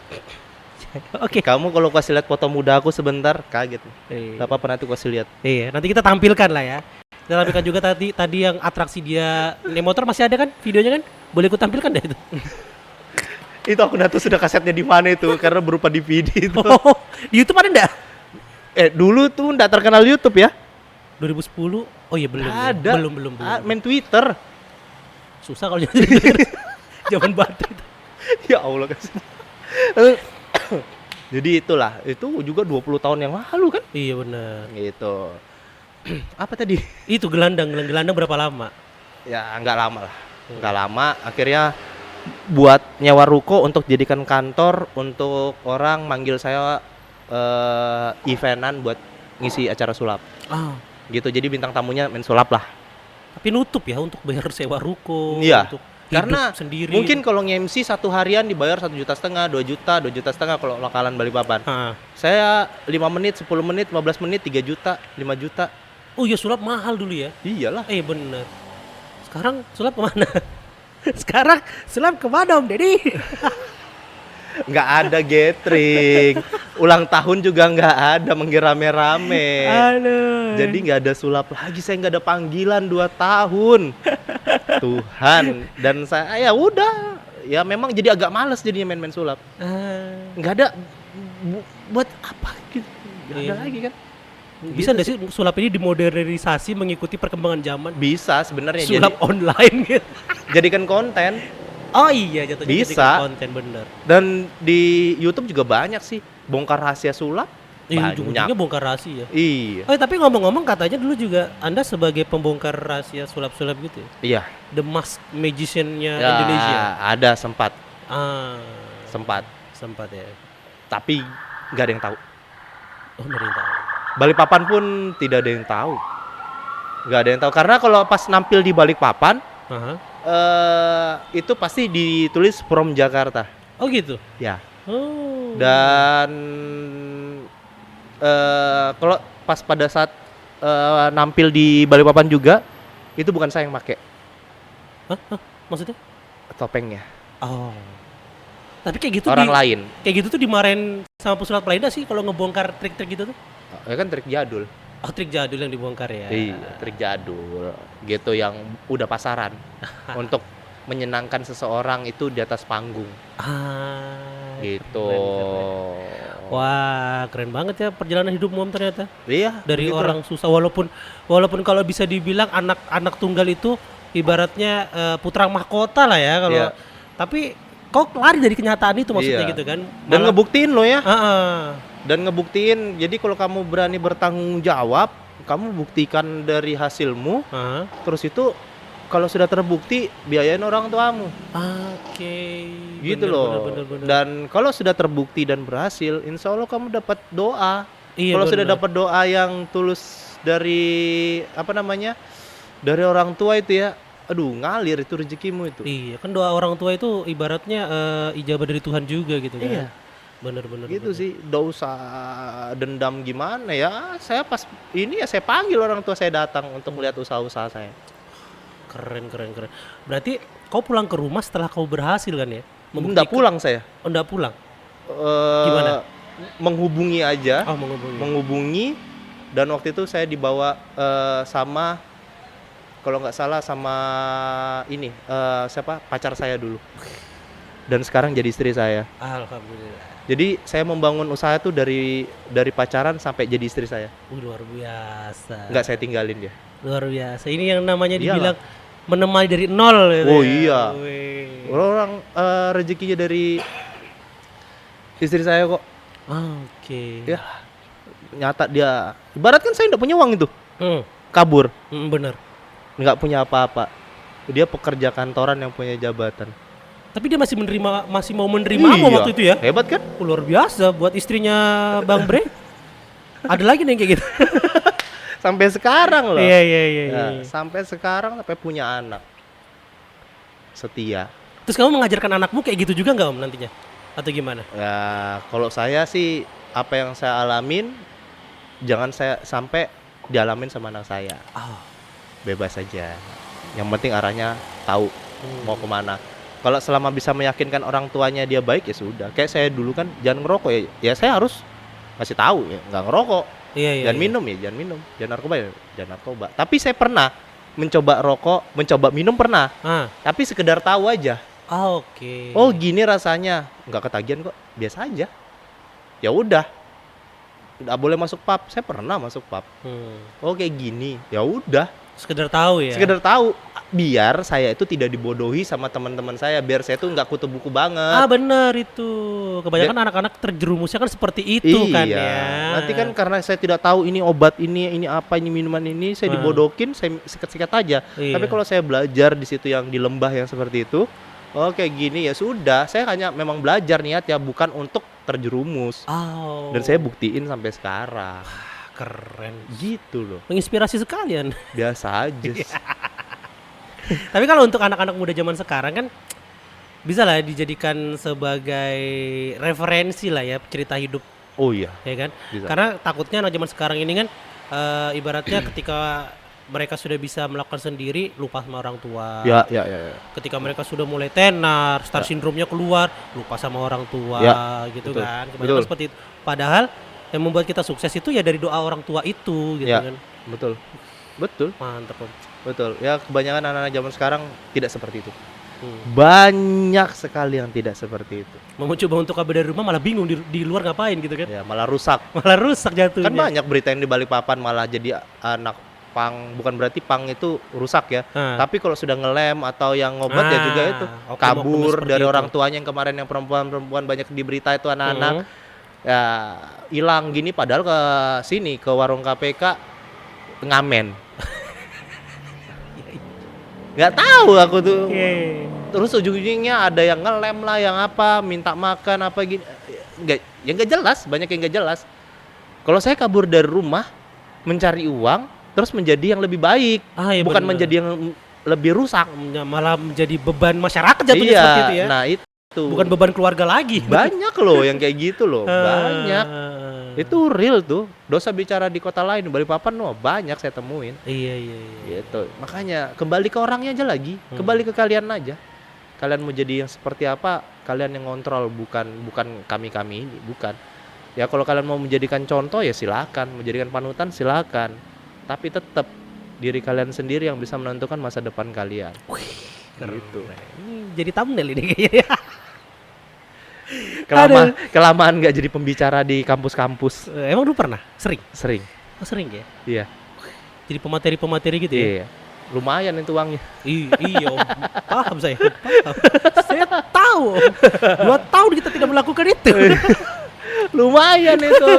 S2: Oke.
S1: Kamu kalau kasih lihat foto muda aku sebentar, kaget. Gak apa-apa nanti kasih lihat.
S2: Iya, nanti kita tampilkan lah ya. Kita tampilkan juga tadi yang atraksi dia naik motor masih ada kan videonya kan? Boleh ku tampilkan deh itu.
S1: Itu aku tuh sudah kasetnya di mana itu karena berupa DVD itu.
S2: Oh, di YouTube ada enggak?
S1: Dulu tuh enggak terkenal YouTube ya.
S2: 2010. Oh iya belum.
S1: Ada.
S2: Belum.
S1: Main Twitter.
S2: Susah kalau zaman batu itu.
S1: Ya Allah kasih. Jadi itulah, itu juga 20 tahun yang lalu kan?
S2: Iya benar.
S1: Gitu. Apa tadi?
S2: Itu gelandang berapa lama?
S1: Ya enggak lama lah. Enggak lama, akhirnya buat nyewa ruko untuk jadikan kantor untuk orang manggil saya eventan buat ngisi acara sulap. Gitu, jadi bintang tamunya main sulap lah.
S2: Tapi nutup ya untuk bayar sewa ruko.
S1: Iya.
S2: Untuk
S1: Karena
S2: sendiri.
S1: mungkin kalau nge-MC satu harian dibayar 1,5 juta, 2 juta kalau lokalan Balikpapan. Saya 5 menit, 10 menit, 15 menit 3 juta, 5 juta.
S2: Oh iya, sulap mahal dulu ya.
S1: Iyalah.
S2: Bener. Sekarang sulap kemana? Sekarang sulap kemana, Om Deddy?
S1: Nggak ada gathering, ulang tahun juga nggak ada rame-rame.
S2: Aduh.
S1: Jadi nggak ada sulap lagi, saya nggak ada panggilan 2 tahun. Tuhan, dan saya ya udah, ya memang jadi agak males jadinya main-main sulap. Nggak ada buat apa gitu, nggak ada lagi kan.
S2: Bisa nggak sih sulap ini dimodernisasi mengikuti perkembangan zaman?
S1: Bisa sebenarnya.
S2: Sulap online gitu.
S1: Jadikan konten.
S2: Oh iya, jatuhnya
S1: Bisa.
S2: jadikan konten bener.
S1: Dan di YouTube juga banyak sih bongkar rahasia sulap.
S2: Ujung-ujungnya bongkar rahasia.
S1: Iya.
S2: Tapi ngomong-ngomong katanya dulu juga Anda sebagai pembongkar rahasia sulap-sulap gitu ya?
S1: Iya.
S2: The Mask Magician-nya
S1: Ya,
S2: Indonesia.
S1: ada sempat.
S2: Sempat ya.
S1: Tapi nggak ada yang tahu.
S2: Oh, nggak ada yang tahu.
S1: Balikpapan pun tidak ada yang tahu. Nggak ada yang tahu karena kalau pas nampil di Balikpapan itu pasti ditulis from Jakarta.
S2: Oh gitu.
S1: Ya.
S2: Oh.
S1: Dan kalau pas pada saat nampil di Balikpapan juga itu bukan saya yang pakai.
S2: Maksudnya?
S1: Topengnya.
S2: Oh. Tapi kayak gitu
S1: orang lain.
S2: Kayak gitu tuh dimarahin sama pesulap lainnya sih kalau ngebongkar trik-trik gitu tuh.
S1: Ya kan trik jadul.
S2: Oh, trik jadul yang dibongkar ya.
S1: Iya, trik jadul gitu yang udah pasaran untuk menyenangkan seseorang itu di atas panggung gitu.
S2: Keren. Wah, keren banget ya perjalanan hidup Om ternyata.
S1: Iya,
S2: Dari
S1: begitu.
S2: orang susah, walaupun kalau bisa dibilang anak tunggal itu ibaratnya putra mahkota lah ya kalau.
S1: Iya.
S2: Tapi kok lari dari kenyataan itu maksudnya
S1: Iya.
S2: gitu kan.
S1: Dan ngebuktiin lo ya.
S2: Heeh.
S1: Dan ngebuktiin. Jadi kalau kamu berani bertanggung jawab, kamu buktikan dari hasilmu.
S2: Heeh.
S1: Terus itu kalau sudah terbukti, biayain orang tuamu.
S2: Oke.
S1: Gitu
S2: Bener,
S1: loh.
S2: bener.
S1: Dan kalau sudah terbukti dan berhasil, insya Allah kamu dapat doa.
S2: Iya,
S1: Kalau sudah
S2: bener.
S1: dapat doa yang tulus dari dari orang tua itu ya, aduh ngalir itu rezekimu itu.
S2: Iya, kan doa orang tua itu ibaratnya ijabah dari Tuhan juga gitu kan.
S1: Iya.
S2: Bener.
S1: Gitu sih, nggak usah dendam gimana ya. Saya pas ini ya saya panggil orang tua saya datang untuk melihat usaha-usaha saya.
S2: Keren. Berarti kau pulang ke rumah setelah kau berhasil kan ya?
S1: Nggak pulang saya.
S2: Oh, enggak pulang.
S1: Gimana? Menghubungi aja.
S2: Oh, menghubungi.
S1: Menghubungi, dan waktu itu saya dibawa sama, kalau nggak salah sama ini siapa, pacar saya dulu, dan sekarang jadi istri saya.
S2: Alhamdulillah.
S1: Jadi saya membangun usaha tuh dari pacaran sampai jadi istri saya.
S2: Luar biasa.
S1: Nggak saya tinggalin dia.
S2: Luar biasa. Ini yang namanya
S1: Iyalah.
S2: dibilang menemani dari nol gitu
S1: Oh
S2: ya.
S1: iya.
S2: Wih.
S1: Orang rezekinya dari istri saya kok.
S2: Oke.
S1: Ya nyata dia. Ibarat kan saya nggak punya uang itu,
S2: Hmm.
S1: kabur,
S2: Bener.
S1: nggak punya apa-apa. Dia pekerja kantoran yang punya jabatan.
S2: Tapi dia masih mau menerima apa
S1: Iya.
S2: waktu itu ya?
S1: Hebat kan?
S2: Luar biasa buat istrinya Bang Bre. Ada lagi nih yang kayak gitu.
S1: Sampai sekarang loh.
S2: Iya.
S1: Ya, sampai sekarang sampai punya anak. Setia.
S2: Terus kamu mengajarkan anakmu kayak gitu juga nggak Om nantinya? Atau gimana?
S1: Ya, kalau saya sih apa yang saya alamin jangan saya sampai dialamin sama anak saya.
S2: Oh.
S1: Bebas saja. Yang penting arahnya tahu mau kemana. Kalau selama bisa meyakinkan orang tuanya dia baik ya sudah. Kayak saya dulu kan jangan ngerokok ya. Ya saya harus ngasih tahu ya, nggak ngerokok.
S2: Iya.
S1: Jangan minum ya, jangan minum. Jangan narkoba ya, jangan narkoba. Tapi saya pernah mencoba rokok, mencoba minum pernah. Tapi sekedar tahu aja.
S2: Oke.
S1: Oh gini rasanya, nggak ketagihan kok, biasa aja. Ya udah, nggak boleh masuk pub. Saya pernah masuk pub. Oh kayak gini, ya udah.
S2: Sekedar tahu ya.
S1: Sekedar tahu, biar saya itu tidak dibodohi sama teman-teman saya, biar saya tuh nggak kutu buku banget.
S2: Benar itu. Kebanyakan anak-anak terjerumusnya kan seperti itu kan ya.
S1: Nanti kan karena saya tidak tahu ini obat ini apa, ini minuman ini, saya dibodokin, saya sikat-sikat aja.
S2: Iya.
S1: Tapi kalau saya belajar di situ yang di lembah yang seperti itu, oh kayak gini ya sudah, saya hanya memang belajar niat ya, bukan untuk terjerumus.
S2: Oh.
S1: Dan saya buktiin sampai sekarang.
S2: Keren.
S1: Gitu loh.
S2: Menginspirasi sekalian.
S1: Biasa aja.
S2: Tapi kalau untuk anak-anak muda zaman sekarang kan bisa lah dijadikan sebagai referensi lah ya cerita hidup,
S1: Oh iya.
S2: ya kan?
S1: Bisa.
S2: Karena takutnya anak zaman sekarang ini kan ibaratnya ketika mereka sudah bisa melakukan sendiri lupa sama orang tua.
S1: Ya.
S2: Ketika mereka sudah mulai tenar, star syndrome-nya keluar, lupa sama orang tua,
S1: Ya,
S2: gitu
S1: betul,
S2: kan. Kebanyakan
S1: betul.
S2: seperti itu. Padahal yang membuat kita sukses itu ya dari doa orang tua itu, gitu
S1: Ya.
S2: kan.
S1: Betul.
S2: Mantap Om.
S1: Betul. Ya kebanyakan anak-anak zaman sekarang tidak seperti itu.
S2: Hmm.
S1: Banyak sekali yang tidak seperti itu.
S2: Mau coba untuk kabur dari rumah malah bingung di luar ngapain gitu kan.
S1: Ya malah rusak.
S2: Malah rusak jatuhnya.
S1: Kan banyak berita yang di Balikpapan malah jadi anak pang, bukan berarti pang itu rusak ya. Tapi kalau sudah ngelem atau yang ngobat ya juga itu
S2: oknum-oknum
S1: kabur
S2: seperti
S1: dari
S2: itu.
S1: orang tuanya yang kemarin yang perempuan-perempuan banyak di berita itu anak-anak. Ya hilang gini padahal ke sini ke warung KPK ngamen. Nggak tahu aku tuh.
S2: Iya.
S1: Terus ujung-ujungnya ada yang ngelem lah, yang apa, minta makan apa gini. Nggak jelas, banyak yang nggak jelas. Kalau saya kabur dari rumah mencari uang, terus menjadi yang lebih baik,
S2: Iya
S1: bukan
S2: bener.
S1: menjadi yang lebih rusak.
S2: Malah menjadi beban masyarakat jatuhnya
S1: Iya,
S2: seperti itu ya.
S1: nah itu
S2: Bukan beban keluarga lagi.
S1: banyak loh yang kayak gitu loh, banyak. Itu real tuh. Dosa bicara di kota lain, di Balikpapan loh, banyak saya temuin.
S2: Iya.
S1: Gitu. Makanya kembali ke orangnya aja lagi, kembali ke kalian aja. Kalian mau jadi yang seperti apa, kalian yang ngontrol, bukan kami ini, bukan. Ya kalau kalian mau menjadikan contoh ya silakan, menjadikan panutan silakan. Tapi tetap diri kalian sendiri yang bisa menentukan masa depan kalian. Gitu.
S2: Ini jadi thumbnail ini kayaknya.
S1: Kelamaan nggak jadi pembicara di kampus-kampus.
S2: Emang lu pernah?
S1: Sering.
S2: Oh, sering ya?
S1: Iya.
S2: Jadi pemateri-pemateri gitu ya?
S1: Iya. Lumayan itu uangnya.
S2: Iya, Om. Paham saya. Paham. Saya tahu, Om. 2 tahun kita tidak melakukan itu.
S1: Lumayan itu.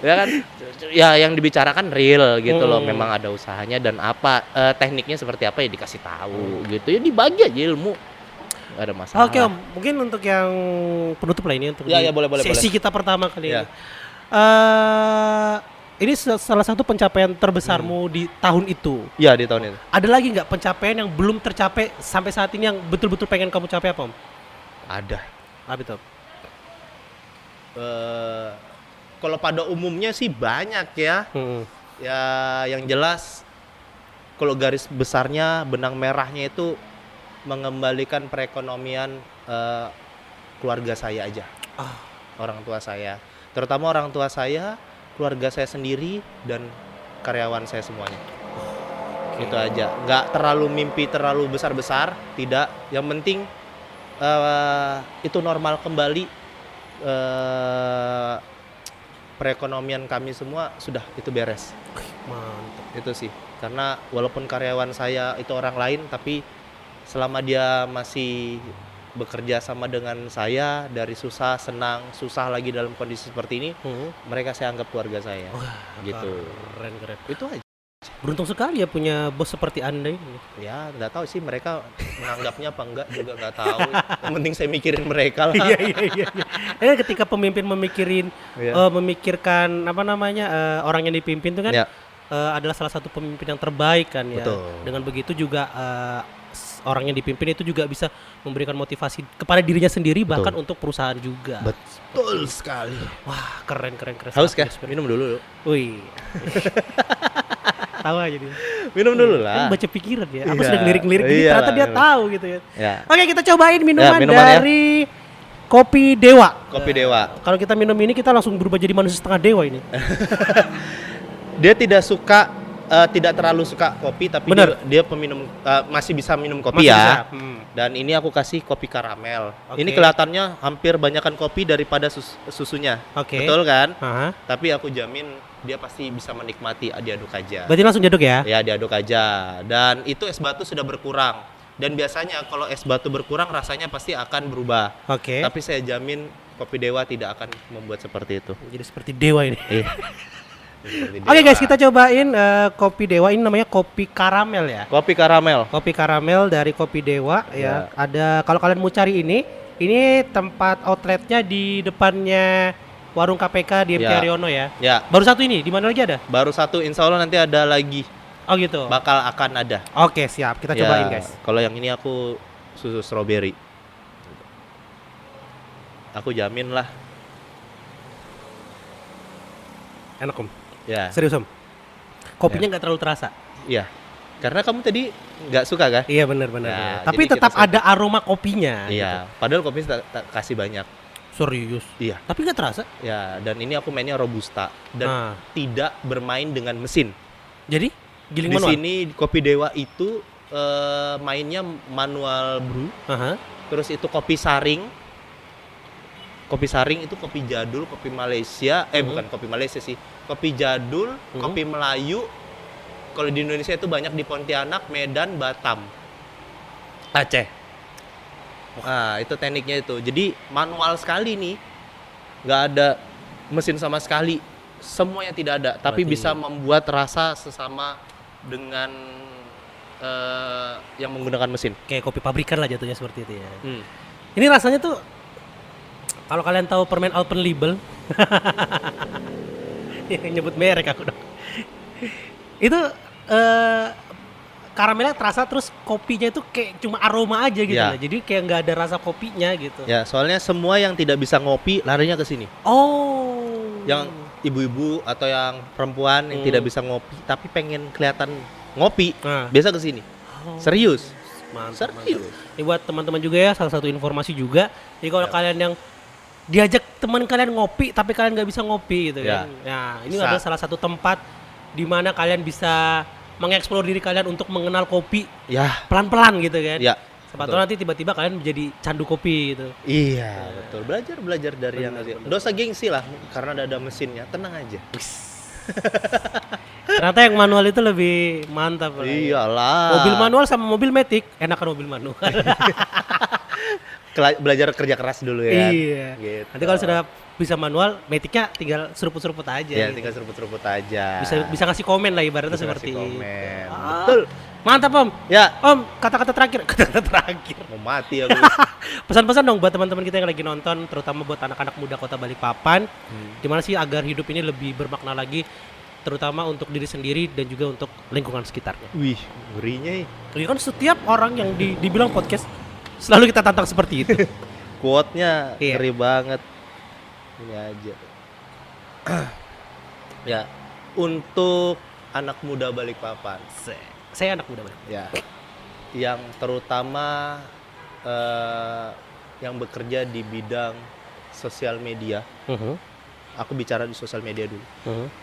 S1: Ya kan? Ya yang dibicarakan real gitu loh. Memang ada usahanya dan apa tekniknya seperti apa ya dikasih tahu gitu. Ya dibagi aja ilmu. Gak ada masalah.
S2: Oke, Om. Mungkin untuk yang penutup lah ini untuk
S1: Ya, boleh,
S2: sesi
S1: boleh.
S2: kita pertama kali
S1: Ya.
S2: ini. Ini salah satu pencapaian terbesarmu di tahun itu.
S1: Iya di tahun itu.
S2: Ada lagi nggak pencapaian yang belum tercapai sampai saat ini yang betul-betul pengen kamu capai apa, Om?
S1: Ada.
S2: Apa itu?
S1: Kalau pada umumnya sih banyak ya. Ya yang jelas kalau garis besarnya benang merahnya itu mengembalikan perekonomian keluarga saya aja. Orang tua saya. Terutama orang tua saya, keluarga saya sendiri dan karyawan saya semuanya. Itu aja. Nggak terlalu mimpi terlalu besar-besar, tidak. Yang penting itu normal kembali. Perekonomian kami semua sudah itu beres.
S2: Mantap.
S1: Itu sih. Karena walaupun karyawan saya itu orang lain, tapi selama dia masih bekerja sama dengan saya dari susah, senang, susah lagi dalam kondisi seperti ini, mereka saya anggap keluarga saya. Gitu.
S2: Keren.
S1: Itu aja.
S2: Beruntung sekali ya punya bos seperti Anda ini.
S1: Ya, nggak tahu sih mereka menganggapnya apa enggak juga nggak tahu. Yang penting saya mikirin mereka lah.
S2: Iya. Ketika pemimpin memikirkan apa namanya orang yang dipimpin itu kan adalah salah satu pemimpin yang terbaik kan ya.
S1: Betul.
S2: Dengan begitu juga orang yang dipimpin itu juga bisa memberikan motivasi kepada dirinya sendiri bahkan untuk perusahaan juga.
S1: Betul sekali.
S2: Wah, keren.
S1: Haus kah? Minum dulu.
S2: Wih. Tahu aja dia.
S1: Minum dulu lah.
S2: Kan baca pikiran ya. Aku sudah ngelirik-ngelirik gini
S1: Iyalah,
S2: ternyata dia tahu gitu ya.
S1: Ya.
S2: Oke, kita cobain minuman
S1: minumannya.
S2: dari Kopi Dewa.
S1: Kopi Dewa.
S2: Kalau kita minum ini kita langsung berubah jadi manusia setengah dewa ini.
S1: Dia tidak terlalu suka kopi tapi dia peminum masih bisa minum kopi
S2: Masih
S1: ya.
S2: bisa.
S1: Dan ini aku kasih kopi karamel.
S2: Oke.
S1: Ini kelihatannya hampir banyakan kopi daripada susunya.
S2: Oke.
S1: Betul kan?
S2: Aha.
S1: Tapi aku jamin dia pasti bisa menikmati diaduk aja.
S2: Berarti langsung jaduk ya?
S1: Ya diaduk aja. Dan itu es batu sudah berkurang. Dan biasanya kalau es batu berkurang rasanya pasti akan berubah.
S2: Oke.
S1: Tapi saya jamin Kopi Dewa tidak akan membuat seperti itu.
S2: Jadi seperti dewa ini.
S1: Iya.
S2: Oke guys, kita cobain Kopi Dewa. Ini namanya kopi karamel ya.
S1: Kopi karamel.
S2: Kopi karamel dari Kopi Dewa ya. Ada kalau kalian mau cari ini tempat outletnya di depannya warung KPK di MT Haryono ya.
S1: Ya.
S2: Baru satu ini, di mana lagi ada?
S1: Baru satu, insya Allah nanti ada lagi.
S2: Oh gitu.
S1: Bakal akan ada.
S2: Oke, siap. Kita cobain guys.
S1: Kalau yang ini aku susu strawberry. Aku jamin lah.
S2: Enak Om.
S1: Ya.
S2: Serius Om. Kopinya nggak terlalu terasa.
S1: Iya. Karena kamu tadi nggak suka kan?
S2: Iya benar.
S1: Ya,
S2: tapi
S1: jadi
S2: tetap
S1: kita
S2: ada aroma kopinya.
S1: Iya.
S2: Gitu.
S1: Padahal kopi kasih banyak.
S2: Serius.
S1: Iya.
S2: Tapi nggak terasa.
S1: Ya. Dan ini aku mainnya robusta dan tidak bermain dengan mesin.
S2: Jadi giling
S1: di
S2: manual.
S1: Sini Kopi Dewa itu mainnya manual brew. Terus itu kopi saring. Kopi saring itu kopi jadul, kopi Malaysia. Bukan kopi Malaysia sih. Kopi jadul, kopi Melayu. Kalau di Indonesia itu banyak di Pontianak, Medan, Batam, Aceh. Nah, itu tekniknya itu. Jadi manual sekali nih. Nggak ada mesin sama sekali. Semuanya tidak ada. Tapi bisa membuat rasa sesama dengan yang menggunakan mesin.
S2: Kayak kopi pabrikan lah jatuhnya seperti itu ya. Ini rasanya tuh kalau kalian tahu permen Alpenliebel, nyebut merek aku dong. Itu karamelnya terasa terus kopinya itu kayak cuma aroma aja gitu
S1: Ya.
S2: lah. Jadi kayak nggak ada rasa kopinya gitu.
S1: Ya, soalnya semua yang tidak bisa ngopi larinya ke sini.
S2: Oh.
S1: Yang ibu-ibu atau yang perempuan yang tidak bisa ngopi tapi pengen kelihatan ngopi, biasa ke sini. Serius.
S2: Mantap,
S1: Serius.
S2: mantap. Ini buat teman-teman juga ya, salah satu informasi juga. Jadi kalau kalian yang diajak teman kalian ngopi tapi kalian nggak bisa ngopi gitu kan. Ya, ini
S1: Bisa.
S2: adalah salah satu tempat di mana kalian bisa mengeksplor diri kalian untuk mengenal kopi
S1: Ya,
S2: pelan-pelan gitu kan.
S1: ya.
S2: Siapa tahu nanti tiba-tiba kalian menjadi candu kopi gitu.
S1: Iya, betul. Belajar dari yang
S2: Benar,
S1: Nggak usah gengsi lah, karena ada mesinnya. Tenang aja.
S2: Ternyata yang manual itu lebih mantap.
S1: Iyalah.
S2: Mobil manual sama mobil matic, enakan mobil manual.
S1: Belajar kerja keras dulu ya.
S2: Iya.
S1: Gitu.
S2: Nanti kalau sudah bisa manual, maticnya tinggal seruput-seruput aja.
S1: Ya,
S2: gitu.
S1: tinggal seruput-seruput aja.
S2: Bisa ngasih komen lah ibaratnya
S1: Bisa
S2: seperti
S1: ngasih komen.
S2: Ah,
S1: Betul.
S2: Mantap Om.
S1: Ya,
S2: Om, kata-kata terakhir. Kata-kata terakhir.
S1: mau mati aku.
S2: Pesan-pesan dong buat teman-teman kita yang lagi nonton, terutama buat anak-anak muda Kota Balikpapan. Gimana sih agar hidup ini lebih bermakna lagi, terutama untuk diri sendiri dan juga untuk lingkungan sekitarnya.
S1: Wih, ngerinya.
S2: Jadi kan setiap orang yang dibilang podcast selalu kita tantang seperti itu.
S1: Quote-nya
S2: Iya.
S1: ngeri banget. Ini aja. Ya, untuk anak muda Balikpapan.
S2: Saya anak muda Bang.
S1: Ya, yang terutama yang bekerja di bidang sosial media. Aku bicara di sosial media dulu.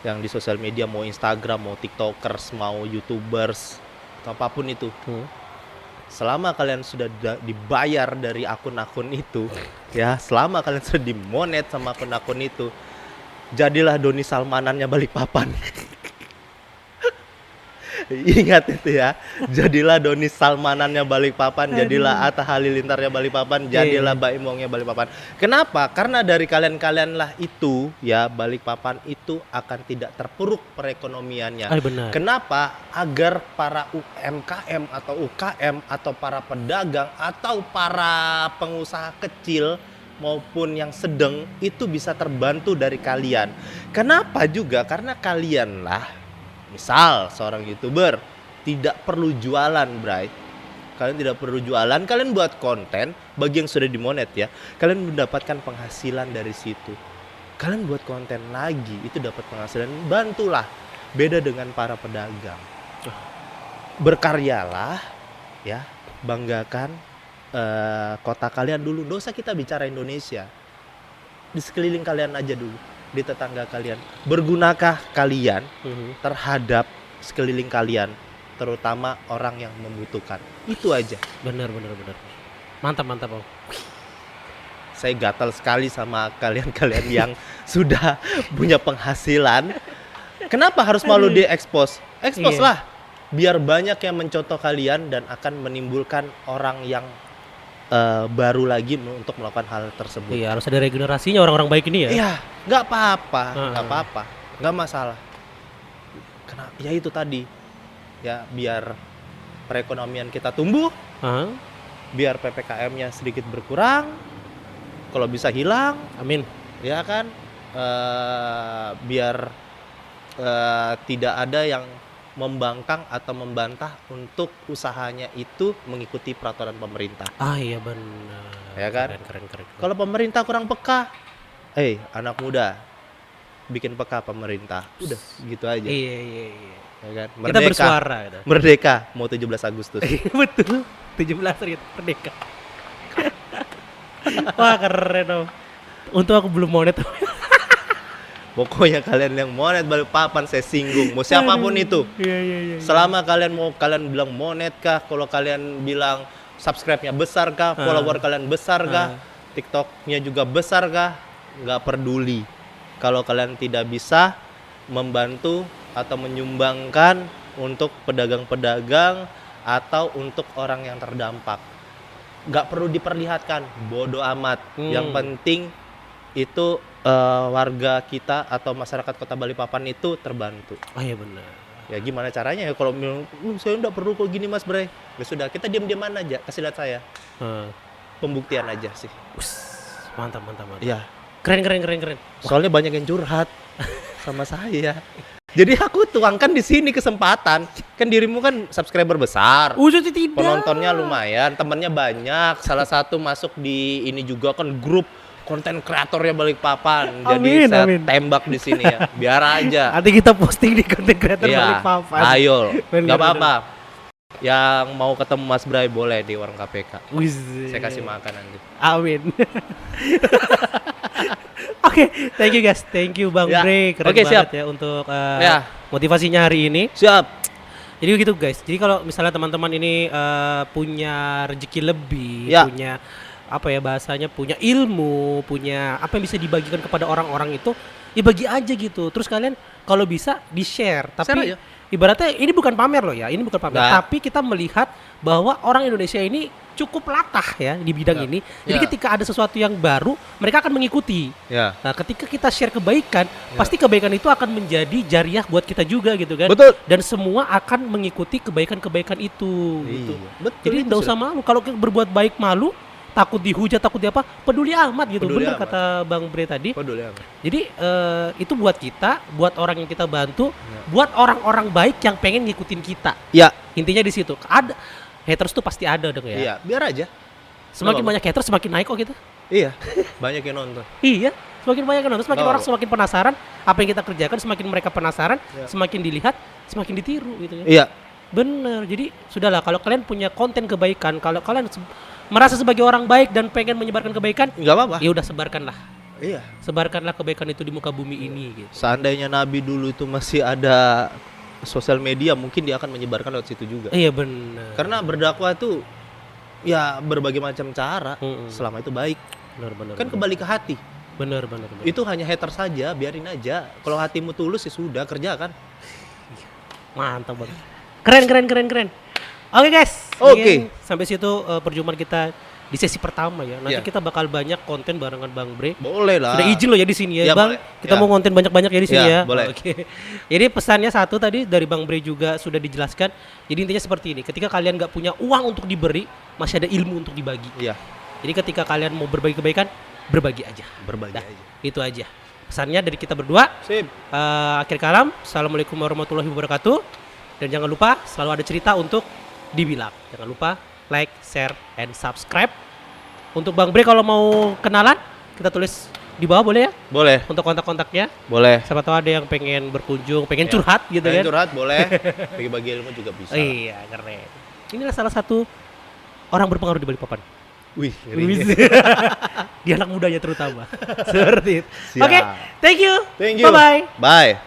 S1: Yang di sosial media mau Instagram, mau TikTokers, mau YouTubers, atau apapun itu. Selama kalian sudah dibayar dari akun-akun itu, ya, selama kalian sudah dimonet sama akun-akun itu, jadilah Doni Salmanannya Balikpapan. Ingat itu ya, jadilah Doni Salmanannya Balikpapan, jadilah Atta Halilintarnya Balikpapan, jadilah Baimongnya Balikpapan. Kenapa? Karena dari kalian-kalian lah itu ya, Balikpapan itu akan tidak terpuruk perekonomiannya.
S2: Benar.
S1: Kenapa? Agar para UMKM atau UKM atau para pedagang atau para pengusaha kecil maupun yang sedang itu bisa terbantu dari kalian. Kenapa juga? Karena kalian lah, misal seorang YouTuber tidak perlu jualan, Bray. Kalian tidak perlu jualan, kalian buat konten bagi yang sudah dimonet ya. Kalian mendapatkan penghasilan dari situ. Kalian buat konten lagi, itu dapat penghasilan, bantulah. Beda dengan para pedagang. Berkaryalah ya, banggakan kota kalian dulu. Nggak usah kita bicara Indonesia. Di sekeliling kalian aja dulu, di tetangga kalian. Bergunakah kalian terhadap sekeliling kalian, terutama orang yang membutuhkan? Itu aja.
S2: Benar. Mantap Om.
S1: Saya gatal sekali sama kalian-kalian yang sudah punya penghasilan. Kenapa harus malu diekspos? Ekspos lah, biar banyak yang mencontoh kalian dan akan menimbulkan orang yang baru lagi untuk melakukan hal tersebut.
S2: Iya, harus ada regenerasinya orang-orang baik ini ya.
S1: Iya, nggak apa-apa, nggak masalah. Karena ya itu tadi, ya biar perekonomian kita tumbuh, biar PPKM-nya sedikit berkurang, kalau bisa hilang,
S2: Amin.
S1: ya kan, biar tidak ada yang membangkang atau membantah untuk usahanya itu mengikuti peraturan pemerintah.
S2: Iya benar.
S1: Ya kan?
S2: Keren.
S1: Kalau pemerintah kurang peka, anak muda, bikin peka pemerintah. Udah gitu aja.
S2: Iya.
S1: Ya kan?
S2: Kita bersuara gitu.
S1: Merdeka mau 17 Agustus.
S2: Betul. 17 gitu, merdeka. Wah, keren Om. Untung aku belum monet.
S1: Pokoknya kalian yang monet Balikpapan saya singgung, mau siapapun itu.
S2: Iya.
S1: Selama kalian bilang monet kah, kalau kalian bilang subscribe-nya besar kah, follower kalian besar kah, TikTok-nya juga besar kah, nggak peduli. Kalau kalian tidak bisa membantu atau menyumbangkan untuk pedagang-pedagang atau untuk orang yang terdampak, nggak perlu diperlihatkan, bodoh amat. Yang penting itu warga kita atau masyarakat Kota Balikpapan itu terbantu.
S2: Iya benar.
S1: Ya gimana caranya ya kalau saya nggak perlu kok gini Mas Bray. Ya sudah, kita diam-diaman aja, kasih lihat saya. Pembuktian aja sih.
S2: Mantap.
S1: Ya.
S2: Keren.
S1: Soalnya banyak yang curhat sama saya. Jadi aku tuangkan di sini kesempatan. Kan dirimu kan subscriber besar.
S2: Tidak.
S1: Penontonnya lumayan, temannya banyak. Salah satu masuk di ini juga kan grup konten kreatornya Balikpapan. Jadi saya tembak di sini ya. Biar aja.
S2: Nanti kita posting di konten kreator Balikpapan.
S1: Ayo. Enggak apa-apa. Yang mau ketemu Mas Bray boleh di warung KPK. Saya kasih makan nanti.
S2: Amin. Oke, thank you guys. Thank you Bang Bray. Keren banget
S1: siap.
S2: ya untuk
S1: Ya.
S2: motivasinya hari ini.
S1: Siap.
S2: Jadi gitu guys. Jadi kalau misalnya teman-teman ini punya rezeki lebih,
S1: Ya.
S2: punya apa ya bahasanya, punya ilmu, punya apa yang bisa dibagikan kepada orang-orang itu, ya bagi aja gitu. Terus kalian kalau bisa di-share.
S1: Share
S2: Tapi
S1: aja.
S2: ibaratnya ini bukan pamer loh ya, ini bukan pamer.
S1: Nggak.
S2: Tapi kita melihat bahwa orang Indonesia ini cukup latah ya di bidang
S1: Ya.
S2: ini. Jadi
S1: Ya.
S2: ketika ada sesuatu yang baru, mereka akan mengikuti.
S1: Ya.
S2: Nah, ketika kita share kebaikan, pasti kebaikan itu akan menjadi jariah buat kita juga gitu kan.
S1: Betul.
S2: Dan semua akan mengikuti kebaikan-kebaikan itu gitu.
S1: Iya, betul
S2: Jadi
S1: itu
S2: enggak usah malu. Kalau kita berbuat baik malu, takut dihujat, takut di apa, peduli amat gitu.
S1: Peduli
S2: Bener
S1: amat.
S2: kata Bang Bre tadi.
S1: Peduli amat.
S2: Jadi itu buat kita, buat orang yang kita bantu, buat orang-orang baik yang pengen ngikutin kita.
S1: Ya.
S2: Intinya di situ. Ada haters tuh pasti ada dong ya.
S1: Iya, biar aja.
S2: Semakin
S1: Nggak
S2: banyak haters semakin naik kok kita.
S1: Iya. Banyak yang nonton.
S2: Iya, semakin banyak yang nonton, semakin
S1: Nggak
S2: orang semakin penasaran apa yang kita kerjakan, semakin mereka penasaran,
S1: Ya.
S2: semakin dilihat, semakin ditiru gitu ya.
S1: Iya.
S2: Bener. Jadi sudahlah kalau kalian punya konten kebaikan, kalau kalian merasa sebagai orang baik dan pengen menyebarkan kebaikan,
S1: Enggak apa-apa.
S2: ya udah sebarkanlah.
S1: Iya.
S2: Sebarkanlah kebaikan itu di muka bumi ini gitu.
S1: Seandainya Nabi dulu itu masih ada sosial media, mungkin dia akan menyebarkan lewat situ juga.
S2: Iya benar.
S1: Karena berdakwah itu ya berbagai macam cara,
S2: Mm-mm.
S1: selama itu baik.
S2: Benar.
S1: Kan kembali ke hati.
S2: Benar.
S1: Itu hanya hater saja, biarin aja. Kalau hatimu tulus ya sudah, kerjakan.
S2: Mantap banget. Keren. Oke guys.
S1: Oke.
S2: Mungkin sampai situ perjumpaan kita di sesi pertama ya. Nanti
S1: Iya.
S2: kita bakal banyak konten barengan Bang Bre.
S1: Boleh lah.
S2: Sudah izin loh ya di sini ya,
S1: Ya,
S2: Bang.
S1: boleh.
S2: Kita
S1: Ya.
S2: mau konten banyak-banyak ya di sini ya.
S1: Ya, boleh.
S2: Oke. Jadi pesannya satu tadi dari Bang Bre juga sudah dijelaskan. Jadi intinya seperti ini. Ketika kalian nggak punya uang untuk diberi, masih ada ilmu untuk dibagi.
S1: Iya,
S2: Jadi ketika kalian mau berbagi kebaikan, berbagi aja.
S1: berbagi
S2: Dah,
S1: aja.
S2: Itu aja. Pesannya dari kita berdua.
S1: Sip.
S2: Akhir kalam. Assalamualaikum warahmatullahi wabarakatuh. Dan jangan lupa selalu ada cerita untuk dibilang. Jangan lupa like, share, and subscribe. Untuk Bang Bre kalau mau kenalan, kita tulis di bawah boleh ya?
S1: Boleh.
S2: Untuk kontak-kontaknya.
S1: Boleh.
S2: Siapa tahu ada yang pengen berkunjung, pengen
S1: Ya.
S2: curhat gitu
S1: Pengen
S2: kan.
S1: curhat boleh. Bagi-bagi ilmu juga bisa.
S2: Iya, keren. Inilah salah satu orang berpengaruh di Balikpapan.
S1: Wih,
S2: Di anak mudanya terutama. Seperti itu.
S1: Siap.
S2: Oke, thank you.
S1: Thank you.
S2: Bye-bye.
S1: Bye.